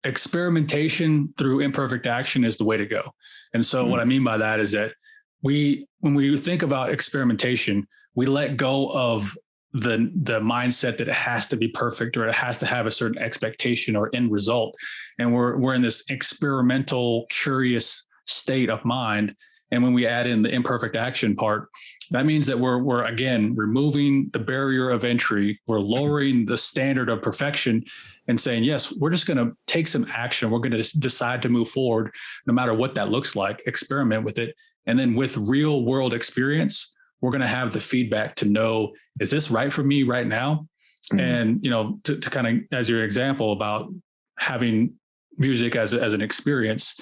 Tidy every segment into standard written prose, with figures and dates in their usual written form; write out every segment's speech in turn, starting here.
experimentation through imperfect action is the way to go. And so what I mean by that is that when we think about experimentation, we let go of the mindset that it has to be perfect or it has to have a certain expectation or end result. And we're in this experimental, curious state of mind. And when we add in the imperfect action part, that means that we're again removing the barrier of entry. We're lowering the standard of perfection and saying, yes, we're just going to take some action. We're going to decide to move forward, no matter what that looks like, experiment with it. And then with real world experience, we're going to have the feedback to know, is this right for me right now? Mm-hmm. And, you know, to kind of, as your example about having music as an experience,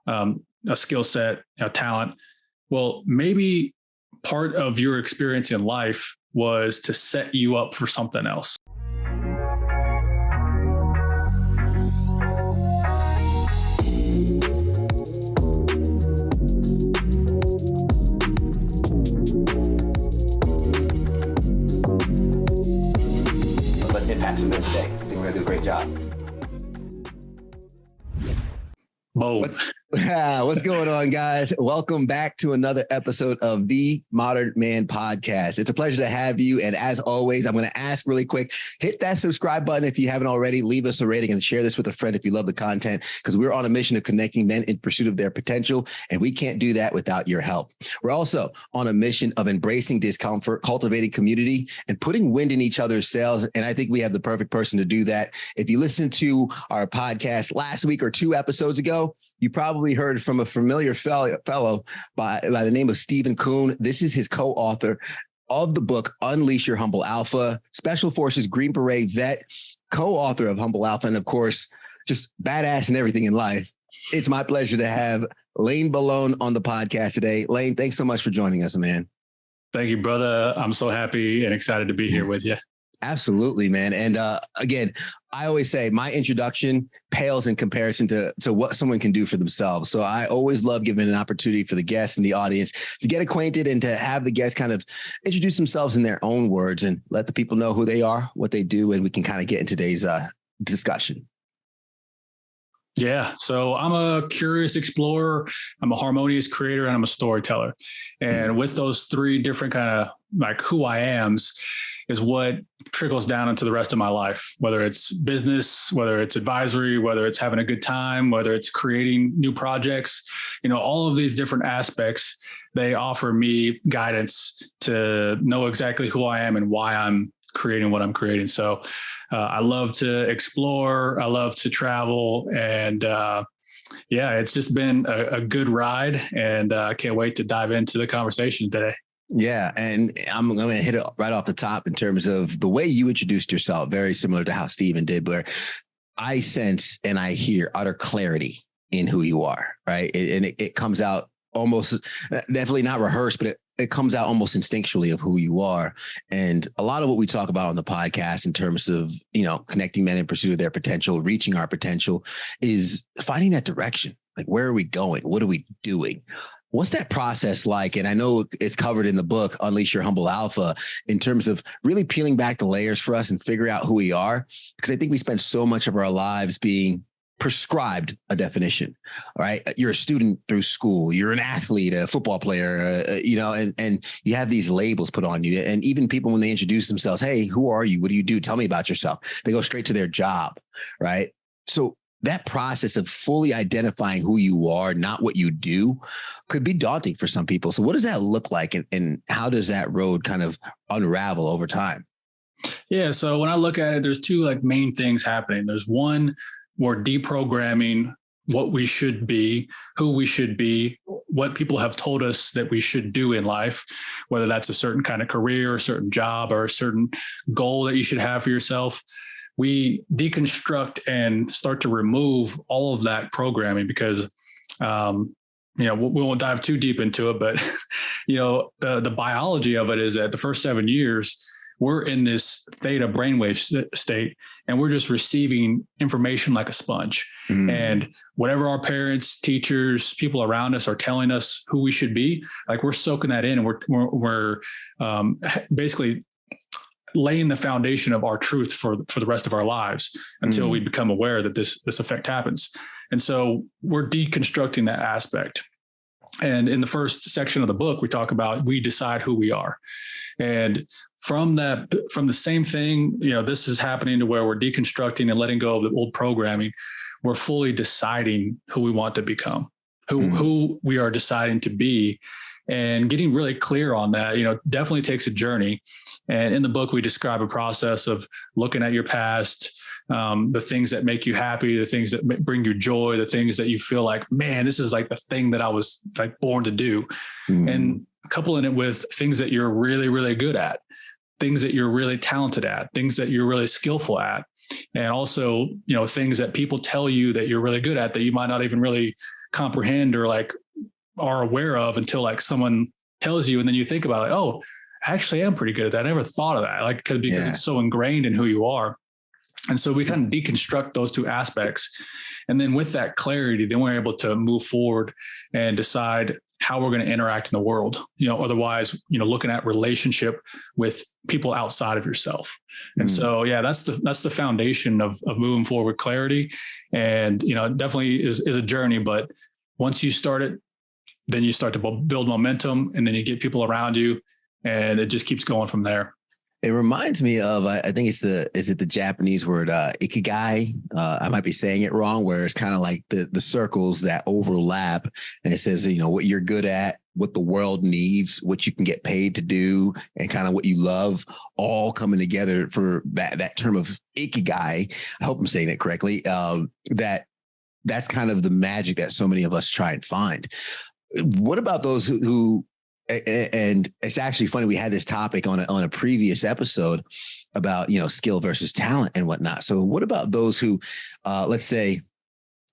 a skill set, a talent. Well, maybe part of your experience in life was to set you up for something else. Let's get passionate today. I think we're going to do a great job. Boom. What's going on, guys? Welcome back to another episode of the Modern Man Podcast. It's a pleasure to have you. And as always, I'm going to ask really quick, hit that subscribe button if you haven't already, leave us a rating and share this with a friend if you love the content, because we're on a mission of connecting men in pursuit of their potential. And we can't do that without your help. We're also on a mission of embracing discomfort, cultivating community, and putting wind in each other's sails. And I think we have the perfect person to do that. If you listened to our podcast last week or 2 episodes ago, you probably heard from a familiar fellow by the name of Stephen Kuhn. This is his co-author of the book, Unleash Your Humble Alpha, Special Forces Green Beret vet, co-author of Humble Alpha, and of course, just badass in everything in life. It's my pleasure to have Lane Belone on the podcast today. Lane, thanks so much for joining us, man. Thank you, brother. I'm so happy and excited to be here with you. Absolutely, man. And again, I always say my introduction pales in comparison to what someone can do for themselves. So I always love giving an opportunity for the guests and the audience to get acquainted and to have the guests kind of introduce themselves in their own words and let the people know who they are, what they do, and we can kind of get into today's discussion. Yeah. So I'm a curious explorer. I'm a harmonious creator and I'm a storyteller. And with those 3 different kind of like who I am's is what trickles down into the rest of my life, whether it's business, whether it's advisory, whether it's having a good time, whether it's creating new projects, you know, all of these different aspects, they offer me guidance to know exactly who I am and why I'm creating what I'm creating. So I love to explore. I love to travel. And yeah, it's just been a good ride. And I can't wait to dive into the conversation today. Yeah. And I'm going to hit it right off the top in terms of the way you introduced yourself, very similar to how Stephen did, where I sense and I hear utter clarity in who you are, right? And it comes out almost, definitely not rehearsed, but it comes out almost instinctually of who you are. And a lot of what we talk about on the podcast in terms of, you know, connecting men in pursuit of their potential, reaching our potential, is finding that direction. Like, where are we going? What are we doing? What's that process like? And I know it's covered in the book, Unleash Your Humble Alpha, in terms of really peeling back the layers for us and figure out who we are. Because I think we spend so much of our lives being prescribed a definition, right? You're a student through school, you're an athlete, a football player, you know, and you have these labels put on you. And even people, when they introduce themselves, hey, who are you? What do you do? Tell me about yourself. They go straight to their job, right? So that process of fully identifying who you are, not what you do, could be daunting for some people. So what does that look like? And how does that road kind of unravel over time? Yeah. So when I look at it, there's 2 like main things happening. There's one, we're deprogramming what we should be, who we should be, what people have told us that we should do in life, whether that's a certain kind of career, a certain job, or a certain goal that you should have for yourself. We deconstruct and start to remove all of that programming because, you know, we won't dive too deep into it, but, you know, the biology of it is that the first 7 years, we're in this theta brainwave state and we're just receiving information like a sponge. And whatever our parents, teachers, people around us are telling us who we should be, like we're soaking that in and we're basically laying the foundation of our truth for the rest of our lives until we become aware that this effect happens. And so we're deconstructing that aspect. And in the first section of the book, we talk about we decide who we are. And from the same thing, this is happening to where we're deconstructing and letting go of the old programming. We're fully deciding who we want to become, who we are deciding to be. And getting really clear on that, definitely takes a journey. And in the book, we describe a process of looking at your past, the things that make you happy, the things that bring you joy, the things that you feel like, man, this is like the thing that I was like born to do. And coupling it with things that you're really, really good at, things that you're really talented at, things that you're really skillful at. And also, things that people tell you that you're really good at that you might not even really comprehend or like are aware of until like someone tells you. And then you think about it, like, oh, actually I'm pretty good at that. I never thought of that. Like, because it's so ingrained in who you are. And so we kind of deconstruct those two aspects. And then with that clarity, then we're able to move forward and decide how we're going to interact in the world, otherwise, looking at relationship with people outside of yourself. And so, that's the foundation of moving forward with clarity. And, it definitely is a journey, but once you start it, then you start to build momentum, and then you get people around you, and it just keeps going from there. It reminds me of, I think is it the Japanese word, ikigai? I might be saying it wrong, where it's kind of like the circles that overlap, and it says, what you're good at, what the world needs, what you can get paid to do, and kind of what you love, all coming together for that term of ikigai. I hope I'm saying it correctly. That's kind of the magic that so many of us try and find. What about those who and it's actually funny, we had this topic on a previous episode about, skill versus talent and whatnot. So what about those who, let's say,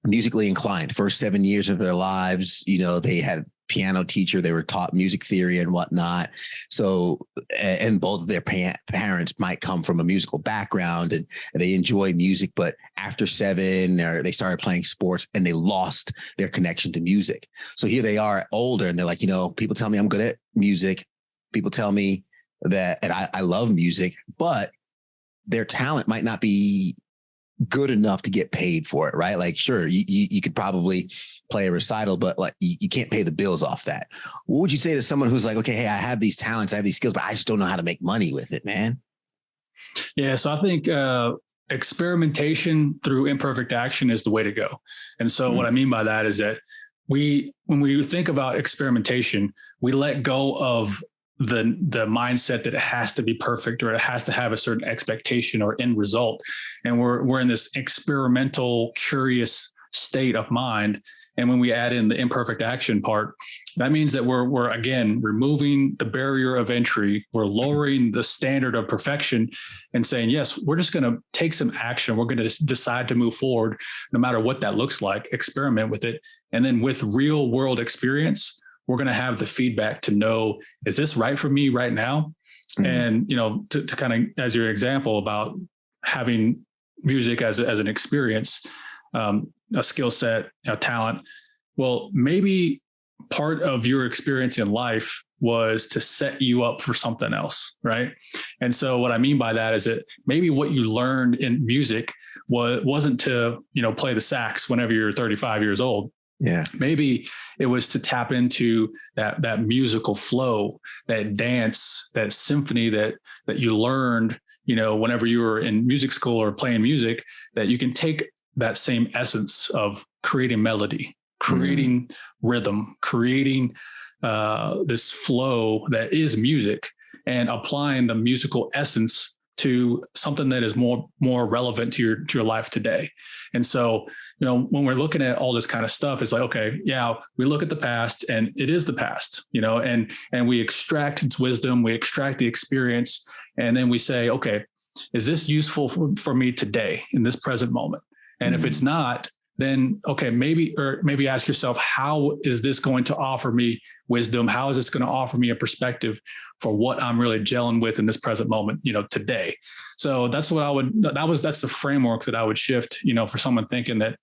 musically inclined, first 7 years of their lives, they had piano teacher, they were taught music theory and whatnot. So, and both of their parents might come from a musical background and they enjoy music, but after 7, or they started playing sports and they lost their connection to music. So here they are older and they're like, people tell me I'm good at music. People tell me that, and I love music, but their talent might not be good enough to get paid for it, right? Like, sure, you could probably play a recital, but like you can't pay the bills off that. What would you say to someone who's like, okay, hey, I have these talents, I have these skills, but I just don't know how to make money with it, man? Yeah. So I think experimentation through imperfect action is the way to go. And so what I mean by that is that when we think about experimentation, we let go of the mindset that it has to be perfect or it has to have a certain expectation or end result. And we're in this experimental, curious state of mind. And when we add in the imperfect action part, that means that we're again removing the barrier of entry. We're lowering the standard of perfection and saying, yes, we're just going to take some action. We're going to decide to move forward, no matter what that looks like, experiment with it. And then with real world experience, we're going to have the feedback to know, is this right for me right now? And, to kind of, as your example about having music as an experience, a skill set, talent. Well, maybe part of your experience in life was to set you up for something else, right? And so what I mean by that is that maybe what you learned in music wasn't to, play the sax whenever you're 35 years old. Yeah. Maybe it was to tap into that musical flow, that dance, that symphony that you learned, whenever you were in music school or playing music, that you can take that same essence of creating melody, creating rhythm, creating this flow that is music, and applying the musical essence to something that is more relevant to your life today. And so, when we're looking at all this kind of stuff, it's like, okay, yeah, we look at the past and it is the past, and we extract its wisdom, we extract the experience, and then we say, okay, is this useful for me today in this present moment? And if it's not, then, okay, maybe ask yourself, how is this going to offer me wisdom? How is this going to offer me a perspective for what I'm really gelling with in this present moment, today? So that's what that's the framework that I would shift, for someone thinking that,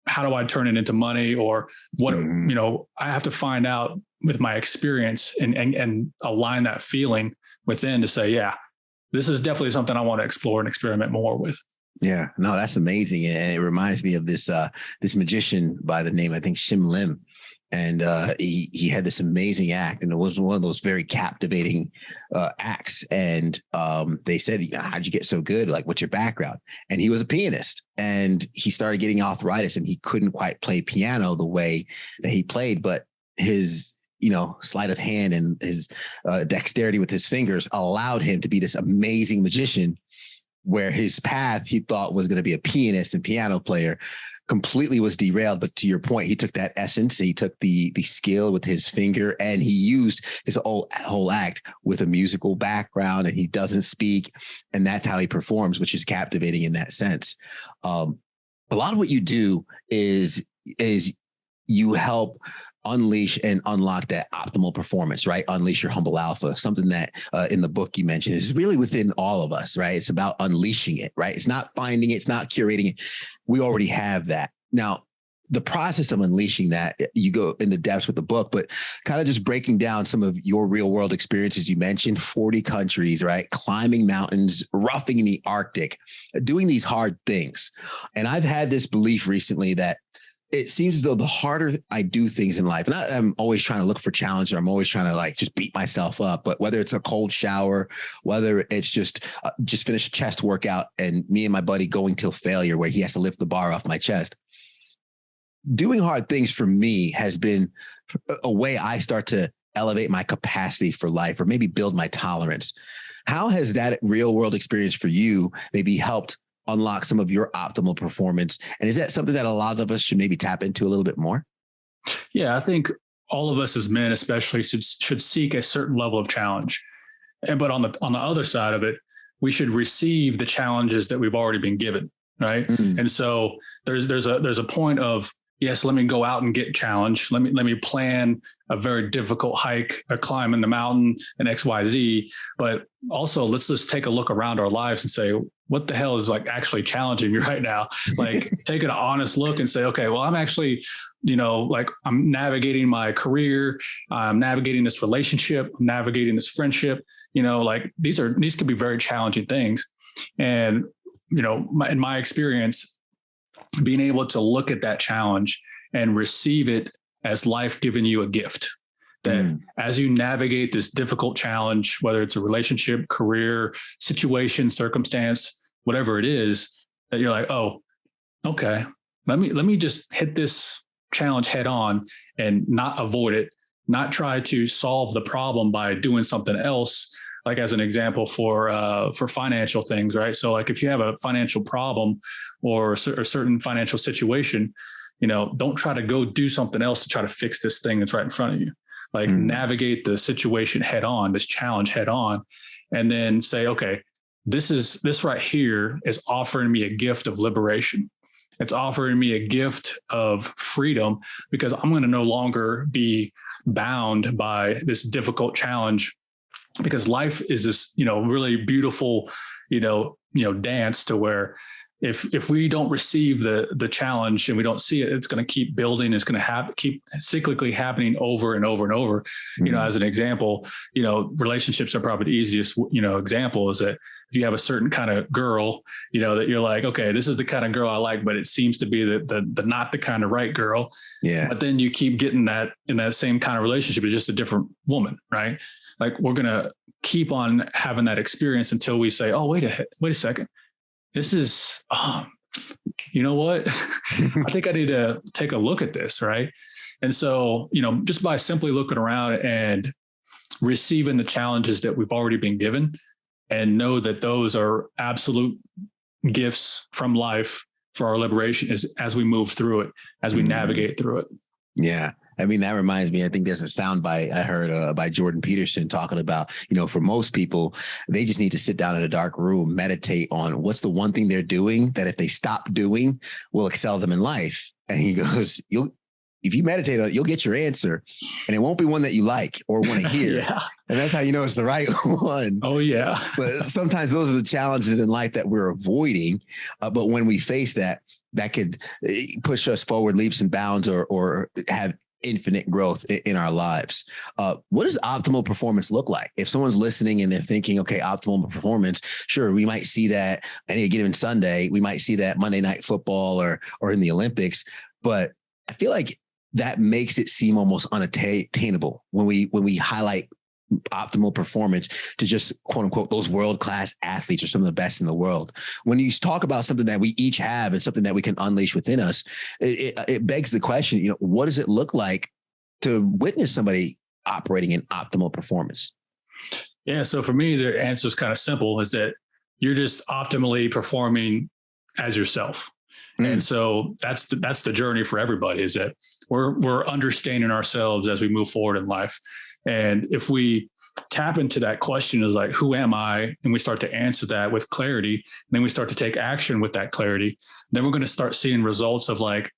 how do I turn it into money, or what, I have to find out with my experience and align that feeling within to say, yeah, this is definitely something I want to explore and experiment more with. Yeah, no, that's amazing. And it reminds me of this magician by the name, I think, Shim Lim. And he had this amazing act, and it was one of those very captivating acts. And they said, how'd you get so good? Like, what's your background? And he was a pianist, and he started getting arthritis, and he couldn't quite play piano the way that he played, but his sleight of hand and his dexterity with his fingers allowed him to be this amazing magician, where his path he thought was going to be a pianist and piano player completely was derailed. But to your point, he took that essence, he took the skill with his finger, and he used his whole act with a musical background, and he doesn't speak. And that's how he performs, which is captivating in that sense. A lot of what you do is you help unleash and unlock that optimal performance, right? Unleash your humble alpha, something that in the book you mentioned is really within all of us, right? It's about unleashing it, right? It's not finding it, it's not curating it. We already have that. Now, the process of unleashing that, you go in the depths with the book, but kind of just breaking down some of your real world experiences. You mentioned 40 countries, right? Climbing mountains, roughing in the Arctic, doing these hard things. And I've had this belief recently that it seems as though the harder I do things in life, and I'm always trying to look for challenge, or I'm always trying to just beat myself up, but whether it's a cold shower, whether it's just finish a chest workout and me and my buddy going till failure where he has to lift the bar off my chest, doing hard things for me has been a way I start to elevate my capacity for life, or maybe build my tolerance. How has that real world experience for you maybe helped unlock some of your optimal performance? And is that something that a lot of us should maybe tap into a little bit more? Yeah, I think all of us as men, especially, should seek a certain level of challenge. But on the other side of it, we should receive the challenges that we've already been given, right? Mm-hmm. And so there's a point of, yes, let me go out and get challenged. Let me plan a very difficult hike, a climb in the mountain, and XYZ. But also, let's just take a look around our lives and say, what the hell is actually challenging me right now? Take an honest look and say, okay, well, I'm actually, I'm navigating my career, I'm navigating this relationship, I'm navigating this friendship. These could be very challenging things. And, in my experience, being able to look at that challenge and receive it as life giving you a gift, that as you navigate this difficult challenge, whether it's a relationship, career, situation, circumstance, whatever it is, that you're like, oh, okay, let me just hit this challenge head on and not avoid it, not try to solve the problem by doing something else. Like as an example for financial things, right? So if you have a financial problem or a certain financial situation, don't try to go do something else to try to fix this thing that's right in front of you. Navigate the situation head on, this challenge head on, and then say, okay, this right here is offering me a gift of liberation. It's offering me a gift of freedom, because I'm going to no longer be bound by this difficult challenge. Because life is this, really beautiful, dance to where if we don't receive the challenge and we don't see it, it's going to keep building. It's going to keep cyclically happening over and over and over. Mm-hmm. As an example, relationships are probably the easiest, example is that if you have a certain kind of girl, that you're like, okay, this is the kind of girl I like, but it seems to be the not the kind of right girl. Yeah. But then you keep getting that in that same kind of relationship. It's just a different woman, right? We're going to keep on having that experience until we say, oh, wait a second. This is, you know what? I think I need to take a look at this. Right. And so, just by simply looking around and receiving the challenges that we've already been given, and know that those are absolute gifts from life for our liberation as we move through it, as we navigate through it. Yeah. I mean, that reminds me, I think there's a soundbite I heard by Jordan Peterson talking about, for most people, they just need to sit down in a dark room, meditate on what's the one thing they're doing that if they stop doing will excel them in life. And he goes, if you meditate on it, you'll get your answer, and it won't be one that you like or want to hear. Yeah. And that's how you know it's the right one. Oh, yeah. But sometimes those are the challenges in life that we're avoiding. But when we face that could push us forward leaps and bounds, or have infinite growth in our lives. What does optimal performance look like? If someone's listening and they're thinking, okay, optimal performance, sure, we might see that any given Sunday, we might see that Monday Night Football or in the Olympics, but I feel like that makes it seem almost unattainable when we highlight optimal performance to just quote unquote those world-class athletes or some of the best in the world. When you talk about something that we each have and something that we can unleash within us, it begs the question, what does it look like to witness somebody operating in optimal performance? Yeah. So for me, the answer is kind of simple, is that you're just optimally performing as yourself. And so that's the journey for everybody, is that we're understanding ourselves as we move forward in life. And if we tap into that question is like, who am I? And we start to answer that with clarity, and then we start to take action with that clarity, then we're going to start seeing results of like,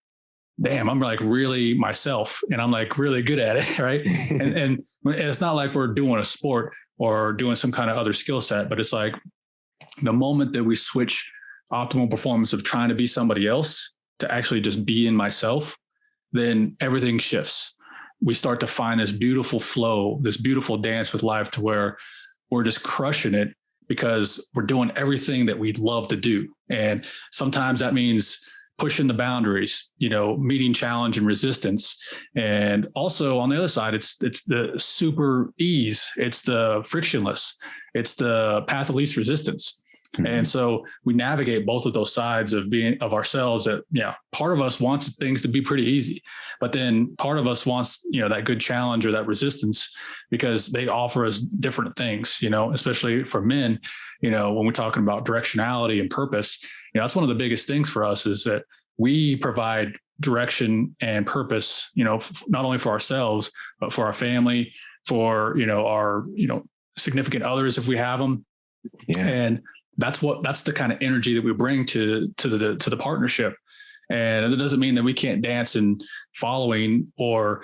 damn, I'm like really myself and I'm like really good at it. Right. and it's not like we're doing a sport or doing some kind of other skill set, but it's like the moment that we switch optimal performance of trying to be somebody else to actually just be in myself, then everything shifts. We start to find this beautiful flow, this beautiful dance with life, to where we're just crushing it because we're doing everything that we love to do. And sometimes that means pushing the boundaries, meeting challenge and resistance. And also on the other side, it's the super ease. It's the frictionless. It's the path of least resistance. Mm-hmm. And so we navigate both of those sides of ourselves that, part of us wants things to be pretty easy, but then part of us wants, that good challenge or that resistance, because they offer us different things, especially for men, when we're talking about directionality and purpose, that's one of the biggest things for us, is that we provide direction and purpose, not only for ourselves, but for our family, for, our, significant others, if we have them. Yeah. And that's the kind of energy that we bring to the partnership. And it doesn't mean that we can't dance and following or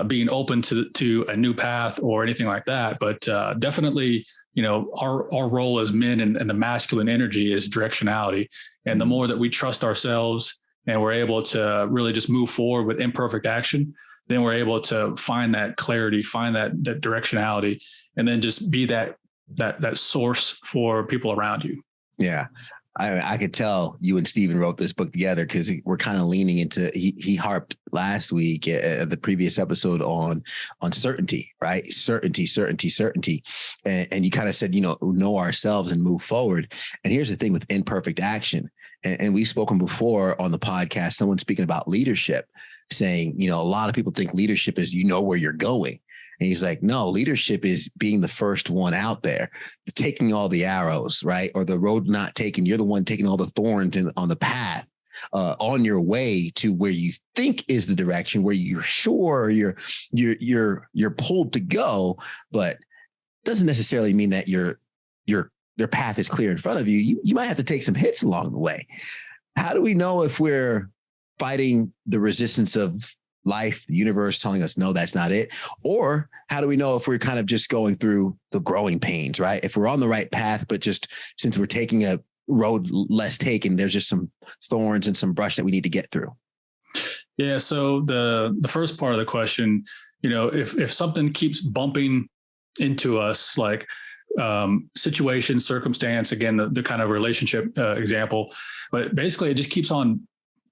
being open to a new path or anything like that. But definitely, our role as men and the masculine energy is directionality. And the more that we trust ourselves and we're able to really just move forward with imperfect action, then we're able to find that clarity, find that directionality, and then just be that source for people around you. Yeah. I could tell you and Stephen wrote this book together because we're kind of leaning into, he harped last week at the previous episode on certainty, right? Certainty. And you kind of said, know ourselves and move forward. And here's the thing with imperfect action. And we've spoken before on the podcast, someone speaking about leadership, saying, a lot of people think leadership is, where you're going. And he's like, no, leadership is being the first one out there, taking all the arrows, right? Or the road not taken. You're the one taking all the thorns on the path on your way to where you think is the direction, where you're sure you're pulled to go, but doesn't necessarily mean that your path is clear in front of you. You might have to take some hits along the way. How do we know if we're fighting the resistance of life, the universe telling us, no, that's not it? Or how do we know if we're kind of just going through the growing pains, right? If we're on the right path, but just since we're taking a road less taken, there's just some thorns and some brush that we need to get through. Yeah. So the first part of the question, if something keeps bumping into us, like situation, circumstance, again, the kind of relationship example, but basically it just keeps on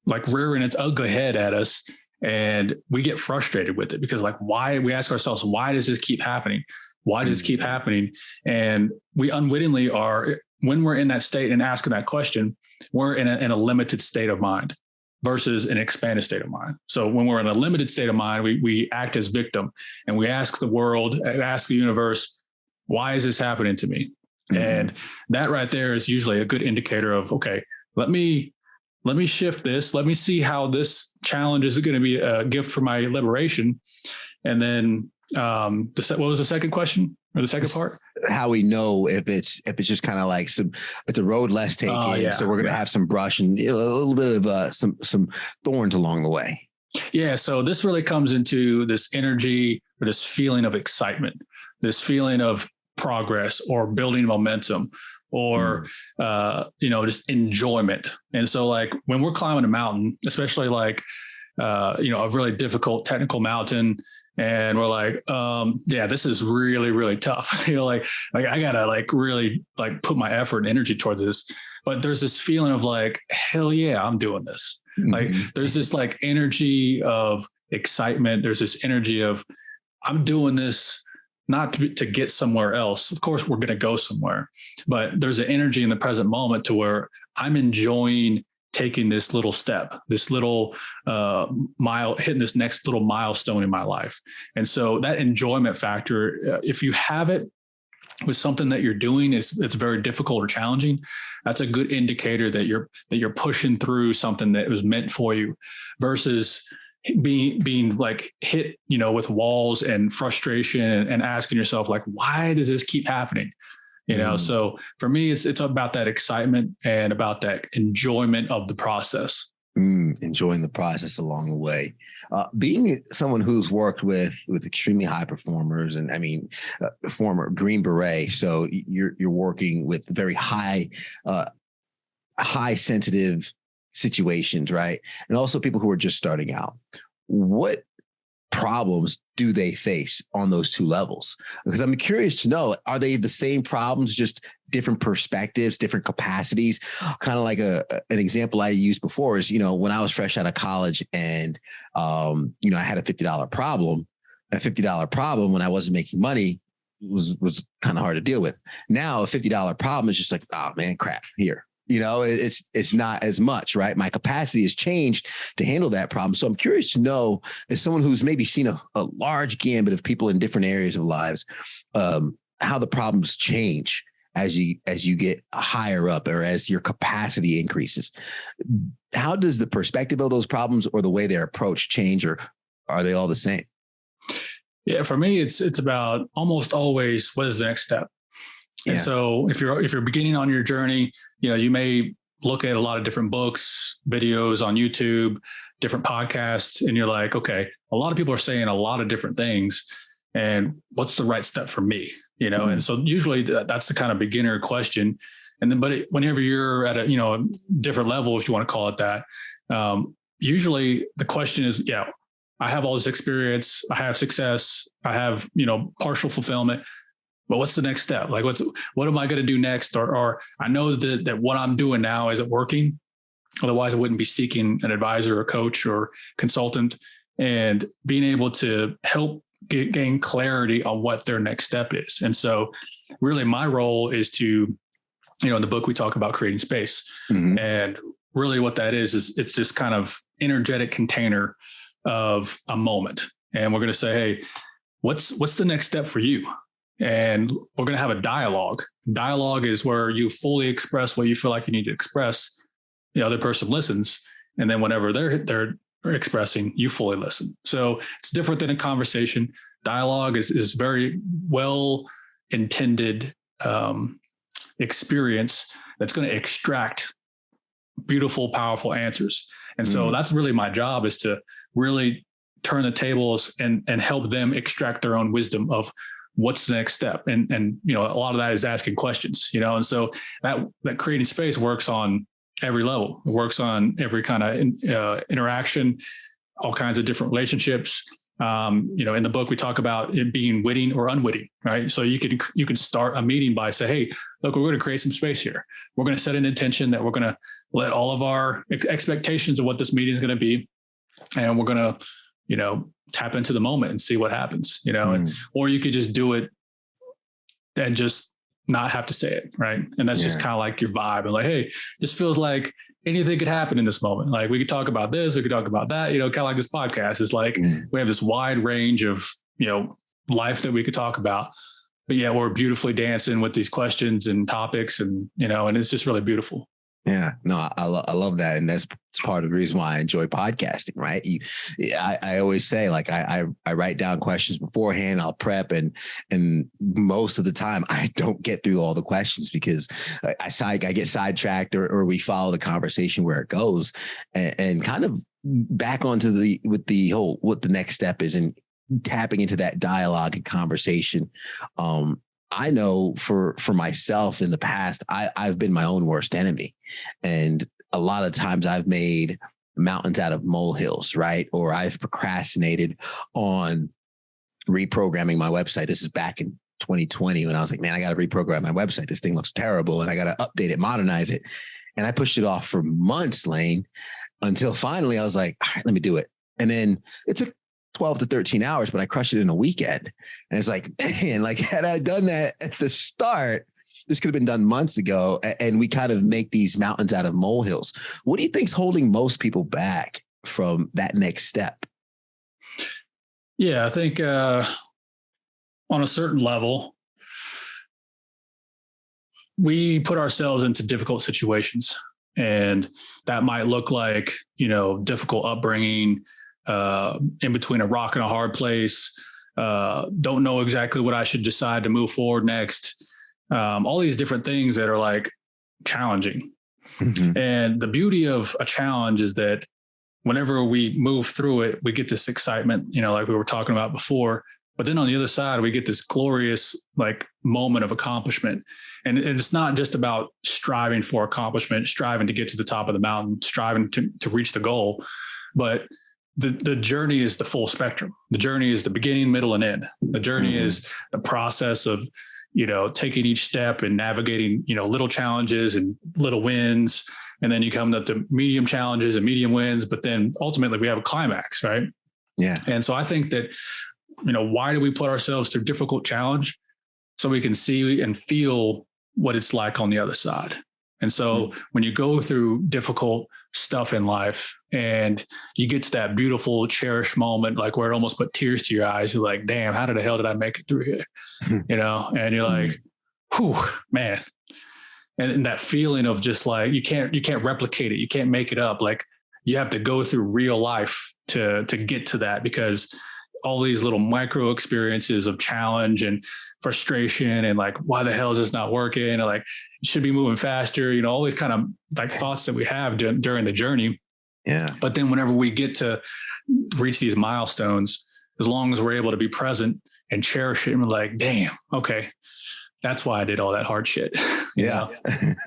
like rearing its ugly head at us. And we get frustrated with it because why, we ask ourselves, why does this keep happening? Why does this keep happening? And we unwittingly are, when we're in that state and asking that question, we're in a limited state of mind versus an expanded state of mind. So when we're in a limited state of mind, we act as victim and we ask the world, ask the universe, why is this happening to me? Mm-hmm. And that right there is usually a good indicator of, okay, let me shift this. Let me see how this challenge is going to be a gift for my liberation. And then what was the second question or the second part? How we know if it's just kind of like it's a road less taken. Yeah, so we're going to have some brush and a little bit of some thorns along the way. Yeah. So this really comes into this energy or this feeling of excitement, this feeling of progress or building momentum, or, just enjoyment. And so like when we're climbing a mountain, especially like a really difficult technical mountain. And we're like, yeah, this is really, really tough. Like I gotta like really like put my effort and energy towards this. But there's this feeling of like, hell yeah, I'm doing this. Mm-hmm. Like there's this like energy of excitement. There's this energy of I'm doing this not to get somewhere else. Of course, we're going to go somewhere, but there's an energy in the present moment to where I'm enjoying taking this little step, this little hitting this next little milestone in my life. And so that enjoyment factor, if you have it with something that you're doing, it's very difficult or challenging. That's a good indicator that you're pushing through something that was meant for you, versus being like hit, with walls and frustration and asking yourself like, why does this keep happening? So for me, it's about that excitement and about that enjoyment of the process. Enjoying the process along the way. Being someone who's worked with extremely high performers, and I mean, former Green Beret, so you're working with very high sensitive situations, right? And also people who are just starting out. What problems do they face on those two levels? Because I'm curious to know, are they the same problems, just different perspectives, different capacities? Kind of like an example I used before is, when I was fresh out of college and, I had a $50 problem. A $50 problem when I wasn't making money was kind of hard to deal with. Now a $50 problem is just like, oh man, crap, here. It's not as much, right? My capacity has changed to handle that problem. So I'm curious to know, as someone who's maybe seen a large gambit of people in different areas of lives, how the problems change as you get higher up or as your capacity increases. How does the perspective of those problems or the way they're approached change, or are they all the same? Yeah, for me, it's about almost always, what is the next step? And so if you're beginning on your journey, you may look at a lot of different books, videos on YouTube, different podcasts, and you're like, okay, a lot of people are saying a lot of different things, and what's the right step for me? And so usually that's the kind of beginner question. And then, but whenever you're at a different level, if you want to call it that, usually the question is, I have all this experience, I have success, I have partial fulfillment. But what's the next step? Like, what am I going to do next? Or I know that what I'm doing now isn't working. Otherwise, I wouldn't be seeking an advisor or coach or consultant, and being able to help gain clarity on what their next step is. And so really my role is to, in the book, we talk about creating space. Mm-hmm. And really what that is it's this kind of energetic container of a moment. And we're going to say, hey, what's the next step for you? And we're going to have a dialogue. Dialogue is where you fully express what you feel like you need to express. The other person listens. And then whenever they're expressing, you fully listen. So it's different than a conversation. Dialogue is very well intended experience that's going to extract beautiful, powerful answers. And so that's really my job, is to really turn the tables and help them extract their own wisdom of what's the next step. And a lot of that is asking questions, and so that creating space works on every level. It works on every kind of interaction, all kinds of different relationships. In the book, we talk about it being witting or unwitting, right? So you can start a meeting by say, hey, look, we're going to create some space here. We're going to set an intention that we're going to let all of our expectations of what this meeting is going to be. And we're going to, tap into the moment and see what happens, or you could just do it and just not have to say it. Right. And that's just kind of like your vibe, and like, hey, this feels like anything could happen in this moment. Like we could talk about this, we could talk about that, kind of like this podcast is like, we have this wide range of, life that we could talk about, but we're beautifully dancing with these questions and topics, and, and it's just really beautiful. Yeah, no, I love that. And that's part of the reason why I enjoy podcasting, right? I always say, like, I write down questions beforehand, I'll prep, and most of the time I don't get through all the questions because I get sidetracked or we follow the conversation where it goes, and kind of back onto what the next step is, and tapping into that dialogue and conversation. I know for myself in the past, I've been my own worst enemy. And a lot of times I've made mountains out of molehills, right? Or I've procrastinated on reprogramming my website. This is back in 2020 when I was like, man, I got to reprogram my website. This thing looks terrible and I got to update it, modernize it. And I pushed it off for months, Lane, until finally I was like, all right, let me do it. And then it took 12 to 13 hours, but I crushed it in a weekend. And it's like, man, like had I done that at the start, this could have been done months ago. And we kind of make these mountains out of molehills. What do you think's holding most people back from that next step? Yeah, I think on a certain level, we put ourselves into difficult situations, and that might look like, difficult upbringing, in between a rock and a hard place, don't know exactly what I should decide to move forward next. All these different things that are like challenging. Mm-hmm. And the beauty of a challenge is that whenever we move through it, we get this excitement, like we were talking about before. But then on the other side, we get this glorious like moment of accomplishment. And it's not just about striving for accomplishment, striving to get to the top of the mountain, striving to reach the goal, but the journey is the full spectrum. The journey is the beginning, middle, and end. The journey is the process of, taking each step and navigating, little challenges and little wins. And then you come up to medium challenges and medium wins, but then ultimately we have a climax, right? Yeah. And so I think that, why do we put ourselves through difficult challenge? So we can see and feel what it's like on the other side. And so when you go through difficult stuff in life and you get to that beautiful, cherished moment, like where it almost put tears to your eyes, you're like, damn, how the hell did I make it through here? And you're like, whew, man. And that feeling of just like, you can't replicate it. You can't make it up. Like you have to go through real life to get to that, because all these little micro experiences of challenge and frustration and like, why the hell is this not working? And like, you should be moving faster, all these kind of like thoughts that we have during the journey. Yeah. But then whenever we get to reach these milestones, as long as we're able to be present and cherish it, and we're like, damn, okay, that's why I did all that hard shit. Yeah.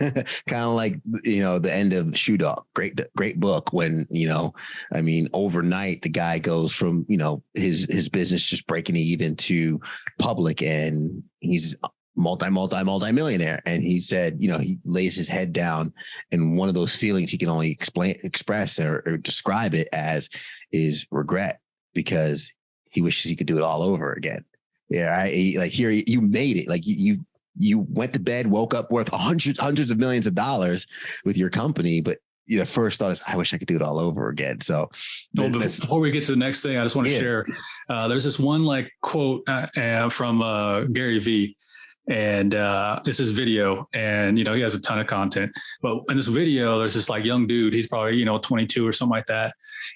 Kind of like, the end of Shoe Dog. Great book when, overnight the guy goes from, his business just breaking even to public, and he's multi-millionaire. And he said, he lays his head down, and one of those feelings he can only express or describe it as is regret, because he wishes he could do it all over again. Yeah, right. Like here, you made it. Like you went to bed, woke up worth hundreds of millions of dollars with your company, but the first thought is, I wish I could do it all over again. So, before we get to the next thing, I just want to share. There's this one like quote from Gary Vee, and it's this video, and he has a ton of content. But in this video, there's this like young dude. He's probably 22 or something like that,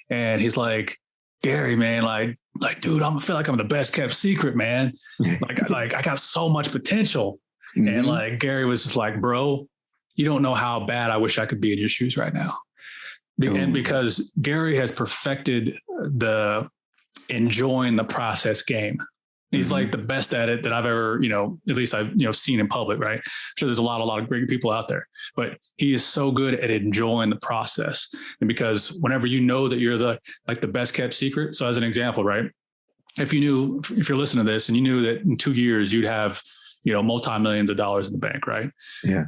and he's like, Gary, man, like, dude, I feel like I'm the best kept secret, man. like I got so much potential. Mm-hmm. And like, Gary was just like, bro, you don't know how bad I wish I could be in your shoes right now. And because Gary has perfected the enjoying the process game. He's like the best at it that I've ever, at least I've, seen in public, right? I'm sure there's a lot of great people out there, but he is so good at enjoying the process. And because whenever that you're the best kept secret. So as an example, right? If you're listening to this and you knew that in 2 years you'd have, multi-millions of dollars in the bank, right? Yeah.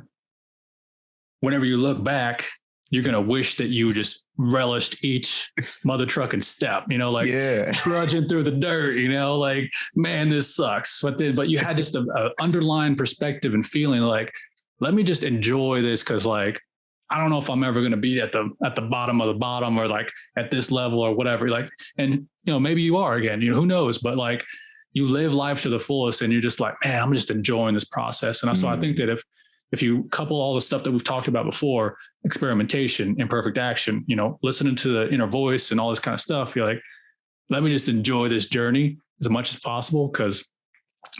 Whenever you look back, you're going to wish that you just relished each mother trucking step, trudging through the dirt, like, man, this sucks. But you had just a underlying perspective and feeling like, let me just enjoy this. Cause like, I don't know if I'm ever going to be at the bottom of the bottom or like at this level or whatever. Like, and maybe you are again, who knows, but like you live life to the fullest and you're just like, man, I'm just enjoying this process. And so I think that if you couple all the stuff that we've talked about before, experimentation, imperfect action, listening to the inner voice and all this kind of stuff, you're like, let me just enjoy this journey as much as possible. Cause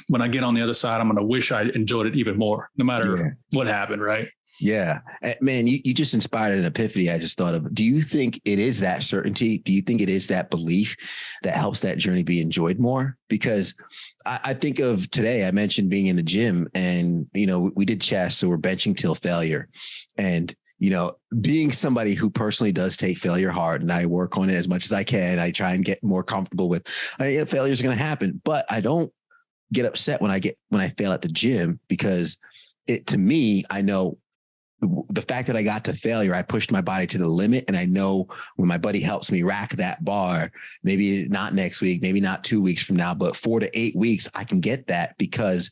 when I get on the other side, I'm going to wish I enjoyed it even more, no matter what happened. Right. Yeah, man, you just inspired an epiphany. I just thought of, do you think it is that certainty? Do you think it is that belief that helps that journey be enjoyed more? Because I think of today, I mentioned being in the gym and, we did chest. So we're benching till failure. And, being somebody who personally does take failure hard, and I work on it as much as I can. I try and get more comfortable with failures are going to happen, but I don't get upset when I fail at the gym, because to me, I know the fact that I got to failure, I pushed my body to the limit. And I know when my buddy helps me rack that bar, maybe not next week, maybe not 2 weeks from now, but 4 to 8 weeks, I can get that, because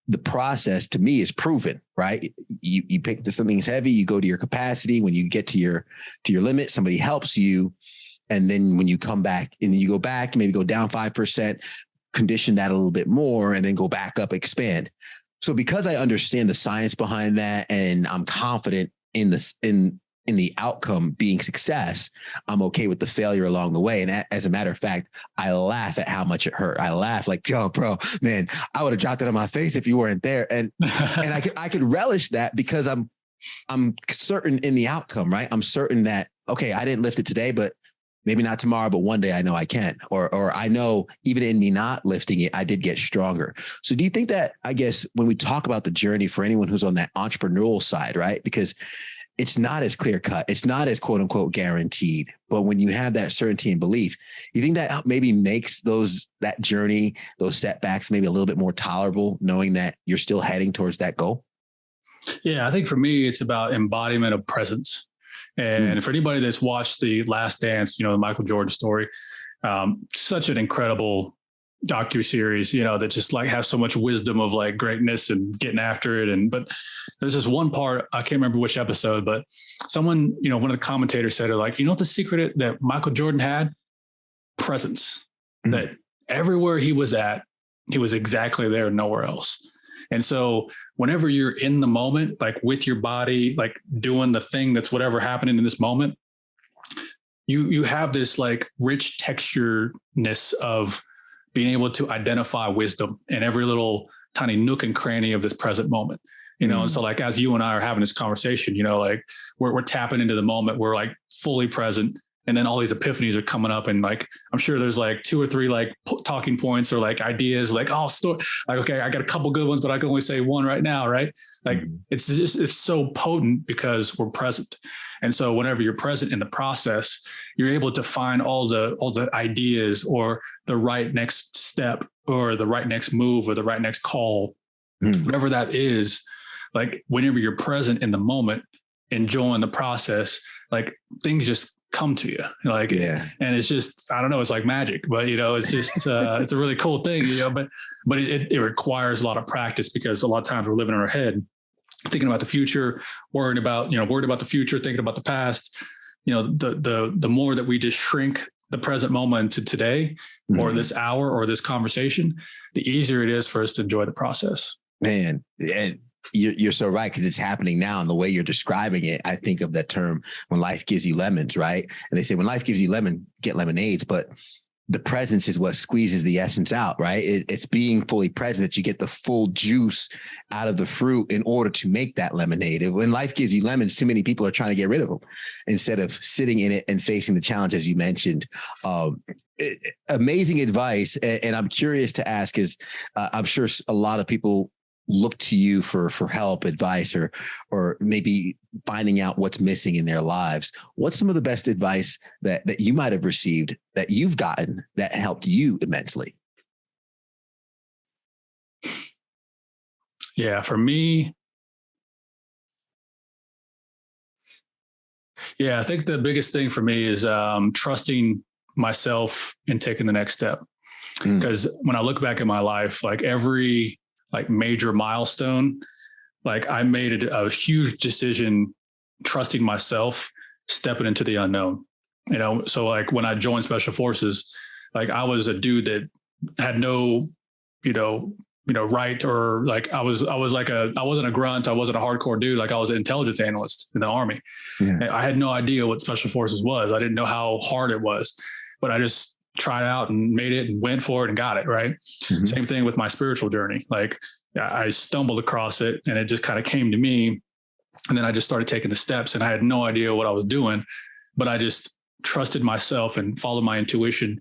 the process to me is proven, right? You pick something's heavy, you go to your capacity. When you get to your limit, somebody helps you. And then when you come back and you go back, maybe go down 5%, condition that a little bit more, and then go back up, expand. So because I understand the science behind that, and I'm confident in this, in the outcome being success, I'm okay with the failure along the way. And as a matter of fact, I laugh at how much it hurt. I laugh like, yo, bro, man, I would have dropped it on my face if you weren't there. And I could relish that, because I'm certain in the outcome, right? I'm certain that, okay, I didn't lift it today, but maybe not tomorrow, but one day I know I can, or I know even in me not lifting it, I did get stronger. So do you think that, I guess, when we talk about the journey for anyone who's on that entrepreneurial side, right? Because it's not as clear cut, it's not as quote unquote guaranteed, but when you have that certainty and belief, you think that maybe makes that journey, those setbacks, maybe a little bit more tolerable, knowing that you're still heading towards that goal? Yeah, I think for me, it's about embodiment of presence. And for anybody that's watched The Last Dance, the Michael Jordan story, such an incredible docuseries, that just like has so much wisdom of like greatness and getting after it. But there's this one part, I can't remember which episode, but someone, one of the commentators said, like, what the secret that Michael Jordan had? Presence. That everywhere he was at, he was exactly there, nowhere else. And so whenever you're in the moment, like with your body, like doing the thing that's whatever happening in this moment, you have this like rich textureness of being able to identify wisdom in every little tiny nook and cranny of this present moment, And so like, as you and I are having this conversation, like we're tapping into the moment, we're like fully present. And then all these epiphanies are coming up, and like, I'm sure there's like 2 or 3 like talking points or like ideas, like, like, okay, I got a couple good ones, but I can only say one right now. Right. Like it's so potent because we're present. And so whenever you're present in the process, you're able to find all the ideas or the right next step or the right next move or the right next call, whatever that is. Like whenever you're present in the moment, enjoying the process, like things just come to you, like, and it's just, I don't know, it's like magic, but it's just, it's a really cool thing, but it requires a lot of practice, because a lot of times we're living in our head, thinking about the future, worried about the future, thinking about the past, the more that we just shrink the present moment to today or this hour or this conversation, the easier it is for us to enjoy the process. Man. And you're so right, because it's happening now. And the way you're describing it, I think of that term, when life gives you lemons, right? And they say when life gives you lemon, get lemonades, but the presence is what squeezes the essence out, right? It's being fully present that you get the full juice out of the fruit in order to make that lemonade. And when life gives you lemons, too many people are trying to get rid of them instead of sitting in it and facing the challenge, as you mentioned. Amazing advice. And I'm curious to ask is, I'm sure a lot of people look to you for help, advice, or maybe finding out what's missing in their lives. What's some of the best advice that you might have received, that you've gotten, that helped you immensely? Yeah, for me, I think the biggest thing for me is trusting myself and taking the next step. Because when I look back at my life, like every major milestone, like I made a huge decision, trusting myself, stepping into the unknown, So like when I joined Special Forces, like I was a dude that had no, right. Or like I wasn't a grunt. I wasn't a hardcore dude. Like I was an intelligence analyst in the Army. Yeah. I had no idea what Special Forces was. I didn't know how hard it was, but I just tried out and made it and went for it and got it. Right. Same thing with my spiritual journey. Like I stumbled across it and it just kind of came to me. And then I just started taking the steps, and I had no idea what I was doing, but I just trusted myself and followed my intuition.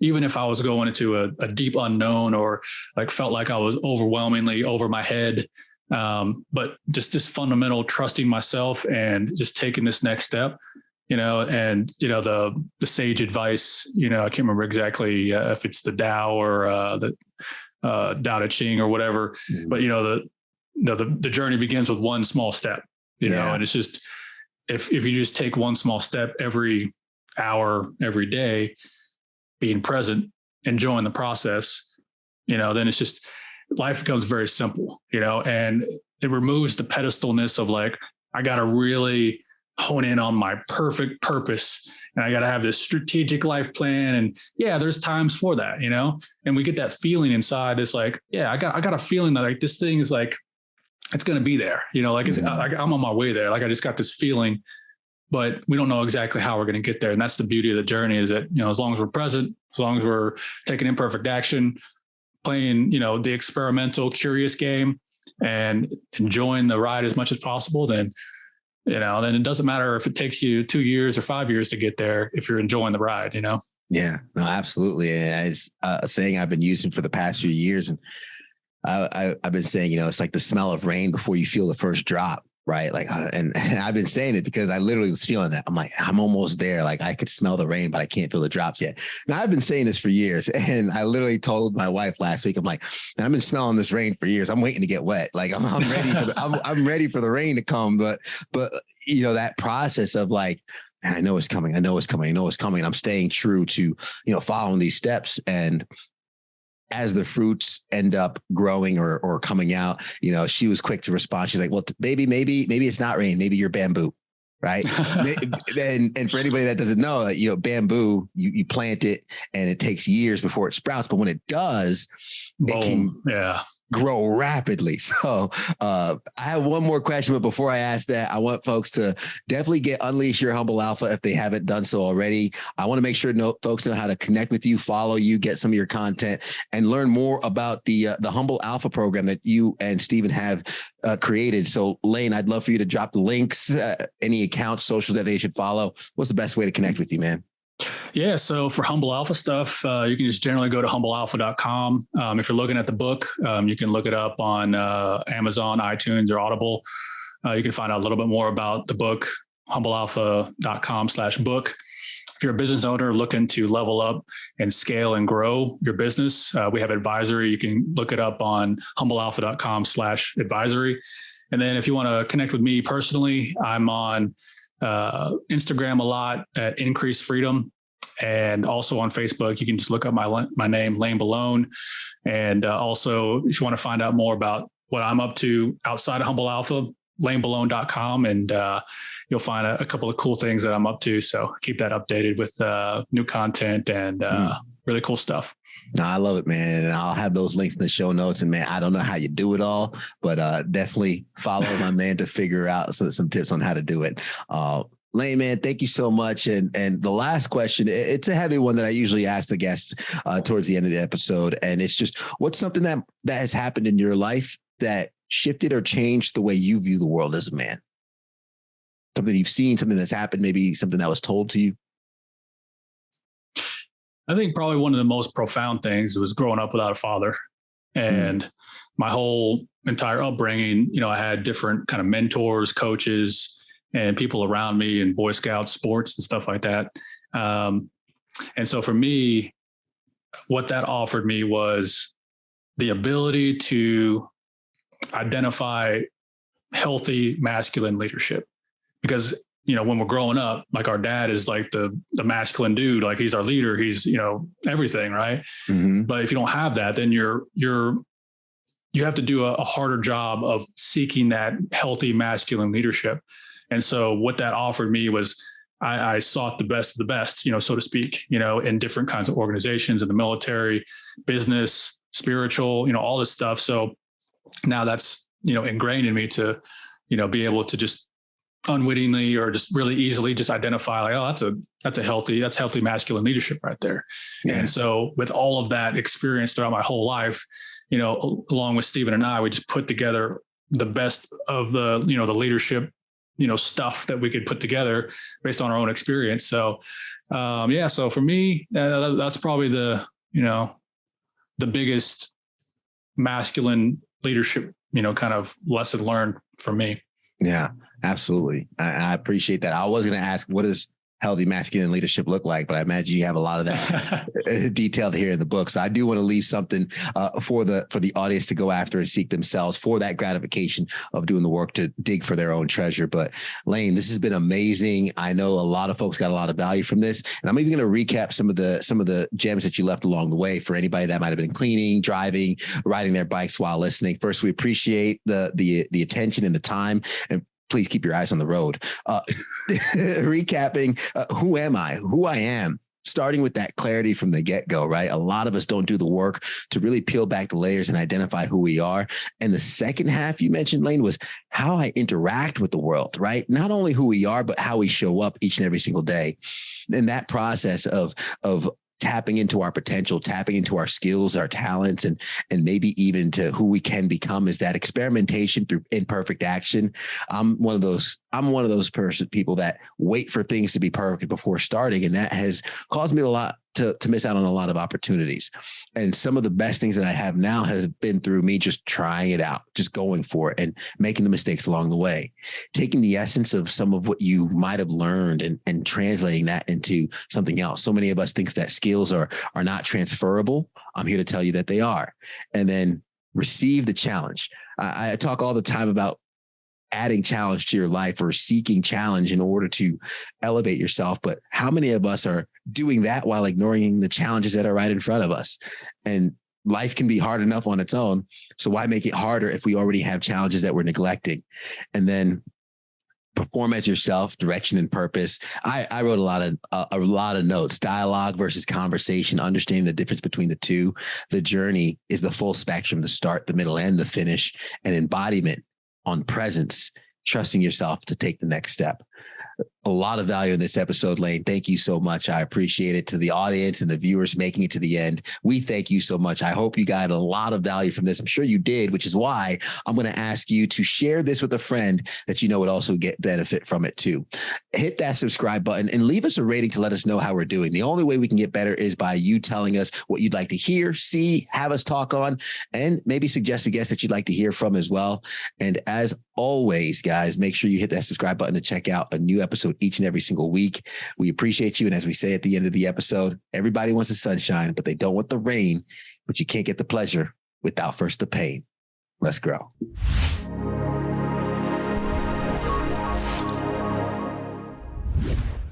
Even if I was going into a deep unknown or like felt like I was overwhelmingly over my head, But just this fundamental trusting myself and just taking this next step, and, the sage advice, I can't remember exactly if it's the Tao or the Tao Te Ching or whatever, but, the journey begins with one small step, and it's just, if you just take one small step every hour, every day, being present, enjoying the process, then it's just, life becomes very simple, and it removes the pedestalness of like, I got to really hone in on my perfect purpose and I got to have this strategic life plan. And yeah, there's times for that, and we get that feeling inside. It's like, yeah, I got a feeling that like this thing is like, it's going to be there, like it's like I'm on my way there. Like I just got this feeling, but we don't know exactly how we're going to get there. And that's the beauty of the journey, is that, as long as we're present, as long as we're taking imperfect action, playing, the experimental, curious game and enjoying the ride as much as possible, then it doesn't matter if it takes you 2 years or 5 years to get there, if you're enjoying the ride, Yeah, no, absolutely. And it's a saying I've been using for the past few years. And I've been saying, it's like the smell of rain before you feel the first drop. Right. Like, and I've been saying it because I literally was feeling that. I'm like, I'm almost there. Like I could smell the rain, but I can't feel the drops yet. Now I've been saying this for years. And I literally told my wife last week, I'm like, I've been smelling this rain for years. I'm waiting to get wet. Like I'm ready for I'm ready for the rain to come. But that process of like, man, I know it's coming. I know it's coming. I know it's coming. And I'm staying true to, following these steps. And as the fruits end up growing or coming out, she was quick to respond. She's like, well, baby, maybe it's not rain. Maybe you're bamboo. Right. and for anybody that doesn't know, bamboo, you plant it and it takes years before it sprouts. But when it does, it can grow rapidly. So I have one more question, but before I ask that, I want folks to definitely unleash your Humble Alpha if they haven't done so already. I want to make sure folks know how to connect with you, follow you, get some of your content, and learn more about the Humble Alpha program that you and Stephen have created. So Lane, I'd love for you to drop the links, any accounts, socials that they should follow. What's the best way to connect with you, man? Yeah. So for Humble Alpha stuff, you can just generally go to humblealpha.com. If you're looking at the book, you can look it up on Amazon, iTunes, or Audible. You can find out a little bit more about the book, humblealpha.com/book. If you're a business owner looking to level up and scale and grow your business, we have advisory. You can look it up on humblealpha.com/advisory. And then if you want to connect with me personally, I'm on Instagram a lot at Increase Freedom, and also on Facebook. You can just look up my name, Lane Belone. And also, if you want to find out more about what I'm up to outside of Humble Alpha, lanebelone.com, and you'll find a couple of cool things that I'm up to. So keep that updated with new content and really cool stuff. No, I love it, man. And I'll have those links in the show notes. And man, I don't know how you do it all, but definitely follow my man to figure out some tips on how to do it. Lane, man, thank you so much. And the last question, it's a heavy one that I usually ask the guests towards the end of the episode. And it's just, what's something that has happened in your life that shifted or changed the way you view the world as a man? Something you've seen, something that's happened, maybe something that was told to you? I think probably one of the most profound things was growing up without a father, and my whole entire upbringing. I had different kind of mentors, coaches, and people around me in Boy Scouts, sports, and stuff like that. And so for me, what that offered me was the ability to identify healthy masculine leadership, because when we're growing up, like our dad is like the masculine dude, like he's our leader, he's, everything. Right. Mm-hmm. But if you don't have that, then you have to do a harder job of seeking that healthy masculine leadership. And so what that offered me was I sought the best of the best, so to speak, in different kinds of organizations, in the military, business, spiritual, all this stuff. So now that's, ingrained in me to, be able to just unwittingly or just really easily just identify like, oh, that's healthy masculine leadership right there. Yeah. And so with all of that experience throughout my whole life, along with Stephen and I, we just put together the best of the, the leadership, stuff that we could put together based on our own experience. So, so for me, that's probably the biggest masculine leadership kind of lesson learned from me. Yeah, absolutely. I appreciate that. I was going to ask, what does healthy masculine leadership look like? But I imagine you have a lot of that detailed here in the book. So I do want to leave something for the audience to go after and seek themselves for that gratification of doing the work to dig for their own treasure. But Lane, this has been amazing. I know a lot of folks got a lot of value from this, and I'm even going to recap some of the gems that you left along the way for anybody that might have been cleaning, driving, riding their bikes while listening. First, we appreciate the attention and the time, and please keep your eyes on the road. Recapping, who am I? Who I am. Starting with that clarity from the get-go, right? A lot of us don't do the work to really peel back the layers and identify who we are. And the second half you mentioned, Lane, was how I interact with the world, right? Not only who we are, but how we show up each and every single day. And that process of tapping into our potential, tapping into our skills, our talents, and maybe even to who we can become is that experimentation through imperfect action. I'm one of those people that wait for things to be perfect before starting. And that has caused me a lot to miss out on a lot of opportunities. And some of the best things that I have now has been through me just trying it out, just going for it and making the mistakes along the way, taking the essence of some of what you might have learned and translating that into something else. So many of us think that skills are not transferable. I'm here to tell you that they are. And then receive the challenge. I talk all the time about adding challenge to your life or seeking challenge in order to elevate yourself. But how many of us are doing that while ignoring the challenges that are right in front of us? And life can be hard enough on its own. So why make it harder if we already have challenges that we're neglecting? And then perform as yourself, direction and purpose. I wrote a lot of notes, dialogue versus conversation, understanding the difference between the two. The journey is the full spectrum, the start, the middle, and the finish. And embodiment on presence, trusting yourself to take the next step. A lot of value in this episode, Lane. Thank you so much. I appreciate it. To the audience and the viewers making it to the end, we thank you so much. I hope you got a lot of value from this. I'm sure you did, which is why I'm going to ask you to share this with a friend that you know would also get benefit from it too. Hit that subscribe button and leave us a rating to let us know how we're doing. The only way we can get better is by you telling us what you'd like to hear, see, have us talk on, and maybe suggest a guest that you'd like to hear from as well. And as always, guys, make sure you hit that subscribe button to check out a new episode each and every single week. We appreciate you. And as we say at the end of the episode, everybody wants the sunshine, but they don't want the rain. But you can't get the pleasure without first the pain. Let's grow.